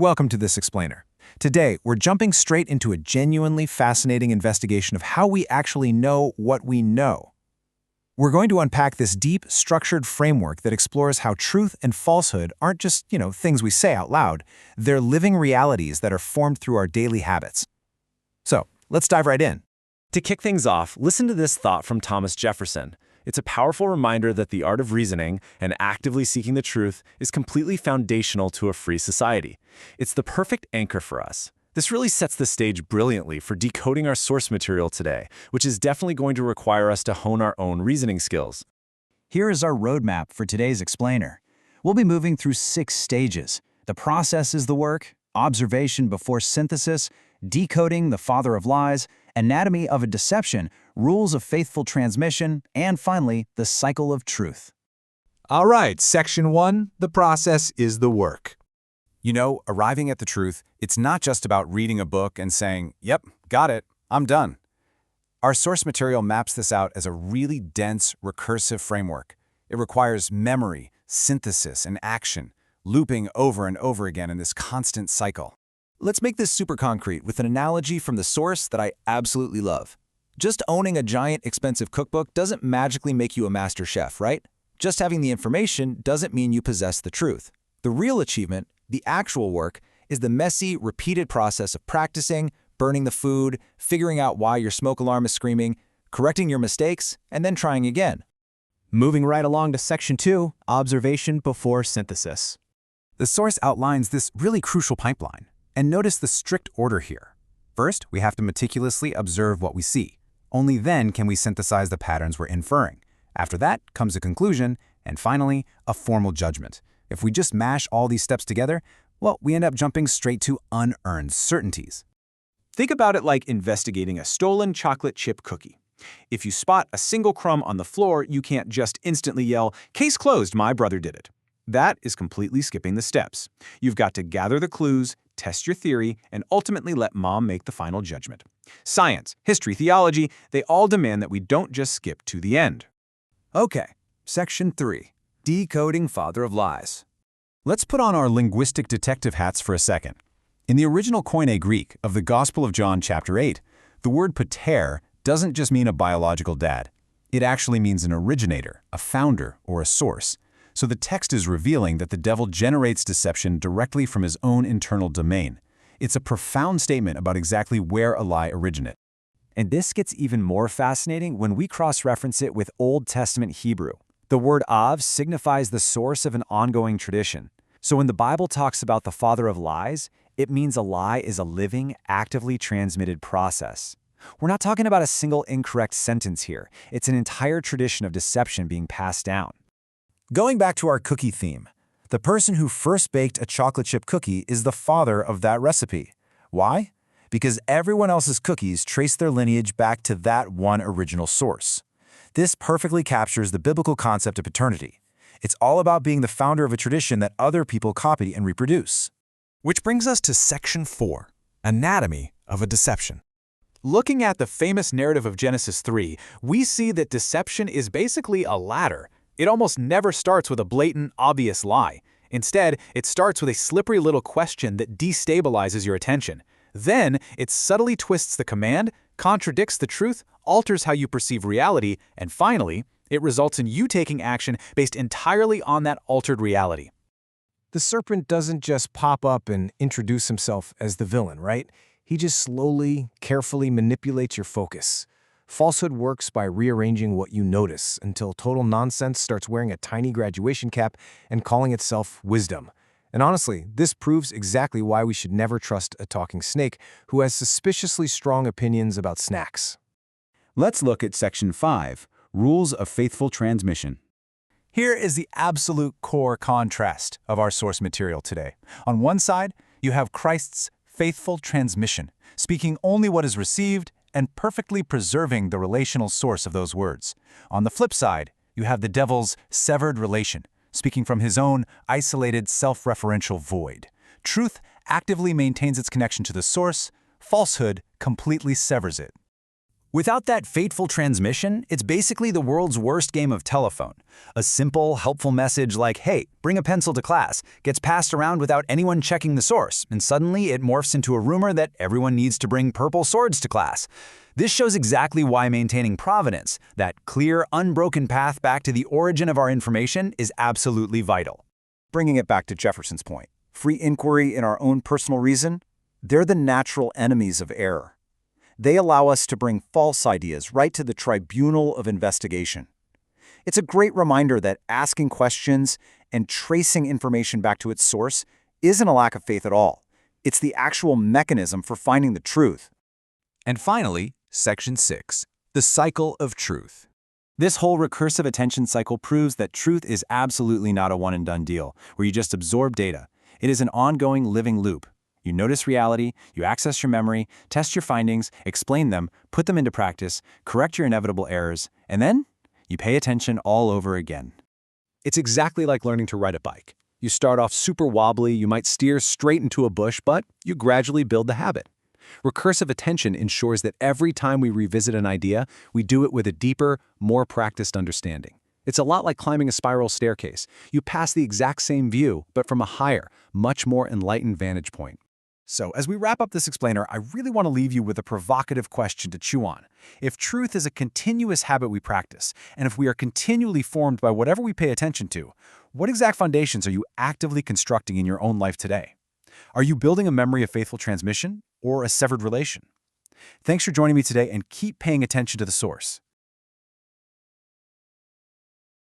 Welcome to this explainer. Today, we're jumping straight into a genuinely fascinating investigation of how we actually know what we know. We're going to unpack this deep, structured framework that explores how truth and falsehood aren't just, things we say out loud. They're living realities that are formed through our daily habits. So, let's dive right in. To kick things off, listen to this thought from Thomas Jefferson. It's a powerful reminder that the art of reasoning and actively seeking the truth is completely foundational to a free society. It's the perfect anchor for us. This really sets the stage brilliantly for decoding our source material today, which is definitely going to require us to hone our own reasoning skills. Here is our roadmap for today's explainer. We'll be moving through 6 stages. The process is the work, observation before synthesis, decoding the father of lies, anatomy of a deception, rules of faithful transmission, and finally, the cycle of truth. All right, Section 1, the process is the work. Arriving at the truth, it's not just about reading a book and saying, yep, got it, I'm done. Our source material maps this out as a really dense, recursive framework. It requires memory, synthesis, and action, looping over and over again in this constant cycle. Let's make this super concrete with an analogy from the source that I absolutely love. Just owning a giant, expensive cookbook doesn't magically make you a master chef, right? Just having the information doesn't mean you possess the truth. The real achievement, the actual work, is the messy, repeated process of practicing, burning the food, figuring out why your smoke alarm is screaming, correcting your mistakes, and then trying again. Moving right along to Section 2, observation before synthesis. The source outlines this really crucial pipeline. And notice the strict order here. First, we have to meticulously observe what we see. Only then can we synthesize the patterns we're inferring. After that comes a conclusion, and finally, a formal judgment. If we just mash all these steps together, well, we end up jumping straight to unearned certainties. Think about it like investigating a stolen chocolate chip cookie. If you spot a single crumb on the floor, you can't just instantly yell, "Case closed, my brother did it." That is completely skipping the steps. You've got to gather the clues, test your theory, and ultimately let mom make the final judgment. Science, history, theology, they all demand that we don't just skip to the end. Okay, Section 3, decoding father of lies. Let's put on our linguistic detective hats for a second. In the original Koine Greek of the Gospel of John chapter 8, the word pater doesn't just mean a biological dad. It actually means an originator, a founder, or a source. So the text is revealing that the devil generates deception directly from his own internal domain. It's a profound statement about exactly where a lie originates. And this gets even more fascinating when we cross-reference it with Old Testament Hebrew. The word av signifies the source of an ongoing tradition. So when the Bible talks about the father of lies, it means a lie is a living, actively transmitted process. We're not talking about a single incorrect sentence here. It's an entire tradition of deception being passed down. Going back to our cookie theme, the person who first baked a chocolate chip cookie is the father of that recipe. Why? Because everyone else's cookies trace their lineage back to that one original source. This perfectly captures the biblical concept of paternity. It's all about being the founder of a tradition that other people copy and reproduce. Which brings us to Section 4, anatomy of a deception. Looking at the famous narrative of Genesis 3, we see that deception is basically a ladder. It almost never starts with a blatant, obvious lie. Instead, it starts with a slippery little question that destabilizes your attention. Then, it subtly twists the command, contradicts the truth, alters how you perceive reality, and finally, it results in you taking action based entirely on that altered reality. The serpent doesn't just pop up and introduce himself as the villain, right? He just slowly, carefully manipulates your focus. Falsehood works by rearranging what you notice until total nonsense starts wearing a tiny graduation cap and calling itself wisdom. And honestly, this proves exactly why we should never trust a talking snake who has suspiciously strong opinions about snacks. Let's look at Section 5, rules of faithful transmission. Here is the absolute core contrast of our source material today. On one side, you have Christ's faithful transmission, speaking only what is received and perfectly preserving the relational source of those words. On the flip side, you have the devil's severed relation, speaking from his own isolated self-referential void. Truth actively maintains its connection to the source, falsehood completely severs it. Without that fateful transmission, it's basically the world's worst game of telephone. A simple, helpful message like, hey, bring a pencil to class, gets passed around without anyone checking the source, and suddenly it morphs into a rumor that everyone needs to bring purple swords to class. This shows exactly why maintaining provenance, that clear, unbroken path back to the origin of our information, is absolutely vital. Bringing it back to Jefferson's point, free inquiry and our own personal reason, they're the natural enemies of error. They allow us to bring false ideas right to the tribunal of investigation. It's a great reminder that asking questions and tracing information back to its source isn't a lack of faith at all. It's the actual mechanism for finding the truth. And finally, Section 6, the cycle of truth. This whole recursive attention cycle proves that truth is absolutely not a one-and-done deal, where you just absorb data. It is an ongoing living loop. You notice reality, you access your memory, test your findings, explain them, put them into practice, correct your inevitable errors, and then you pay attention all over again. It's exactly like learning to ride a bike. You start off super wobbly, you might steer straight into a bush, but you gradually build the habit. Recursive attention ensures that every time we revisit an idea, we do it with a deeper, more practiced understanding. It's a lot like climbing a spiral staircase. You pass the exact same view, but from a higher, much more enlightened vantage point. So, as we wrap up this explainer, I really want to leave you with a provocative question to chew on. If truth is a continuous habit we practice, and if we are continually formed by whatever we pay attention to, what exact foundations are you actively constructing in your own life today? Are you building a memory of faithful transmission or a severed relation? Thanks for joining me today, and keep paying attention to the source.